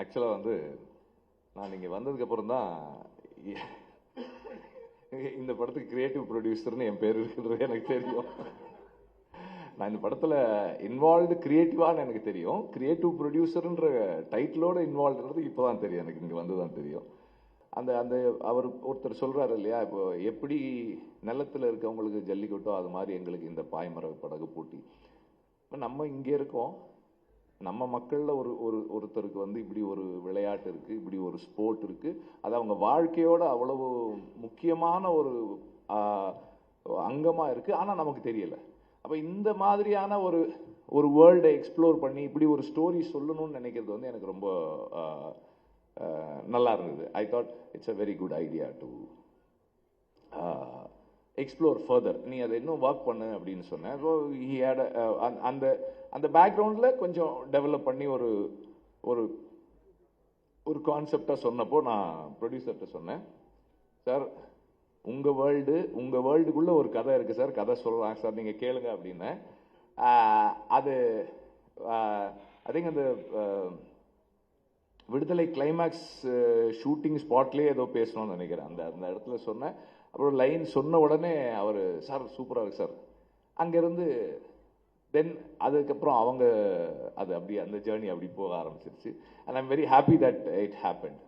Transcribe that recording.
ஆக்சுவலாக வந்து நான் இங்கே வந்ததுக்கப்புறம் தான் இந்த படத்துக்கு கிரியேட்டிவ் ப்ரொடியூசர்னு என் பேர் இருக்குன்றது எனக்கு தெரியும். நான் இந்த படத்தில் இன்வால்வ்டு கிரியேட்டிவான்னு எனக்கு தெரியும். கிரியேட்டிவ் ப்ரொடியூசர்ன்ற டைட்டிலோட இன்வால்வ்ன்றது இப்போ தான் தெரியும், எனக்கு இங்கே வந்து தான் தெரியும். அந்த அந்த அவர் ஒருத்தர் சொல்கிறாரு இல்லையா, இப்போ எப்படி நிலத்தில் இருக்கவங்களுக்கு ஜல்லிக்கட்டோ அது மாதிரி எங்களுக்கு இந்த பாய்மர படகு போட்டி. இப்போ நம்ம இங்கே இருக்கோம், நம்ம மக்களில் ஒருத்தருக்கு வந்து இப்படி ஒரு விளையாட்டு இருக்குது, இப்படி ஒரு ஸ்போர்ட் இருக்குது, அது அவங்க வாழ்க்கையோட அவ்வளவு முக்கியமான ஒரு அங்கமாக இருக்குது, ஆனால் நமக்கு தெரியலை. அப்போ இந்த மாதிரியான ஒரு வேர்ல்டை எக்ஸ்ப்ளோர் பண்ணி இப்படி ஒரு ஸ்டோரி சொல்லணும்னு நினைக்கிறது வந்து எனக்கு ரொம்ப நல்லா இருந்தது. I thought it's a very good idea to explore further. நீ அதை இன்னும் ஒர்க் பண்ணு அப்படின்னு சொன்னேன். ஸோ ஹி ஹேட் அந்த அந்த பேக்ரவுண்டில் கொஞ்சம் டெவலப் பண்ணி ஒரு ஒரு ஒரு கான்செப்டாக சொன்னப்போ நான் ப்ரொடியூசர்கிட்ட சொன்னேன், சார் உங்கள் வேர்ல்டுக்குள்ளே ஒரு கதை இருக்குது சார், கதை சொல்கிறாங்க சார், நீங்கள் கேளுங்க அப்படின்னு. அது ஐ திங்க் அந்த விடுதலை கிளைமேக்ஸ் ஷூட்டிங் ஸ்பாட்லேயே ஏதோ பேசணும்னு நினைக்கிறேன். அந்த அந்த இடத்துல சொன்னேன். அப்புறம் லைன் சொன்ன உடனே அவர் சார் சூப்பராக இருக்கு சார். அங்கேருந்து தென் அதுக்கப்புறம் அவங்க அது அப்படி அந்த ஜேர்னி அப்படி போக ஆரம்பிச்சிருச்சு. And I'm very happy that it happened.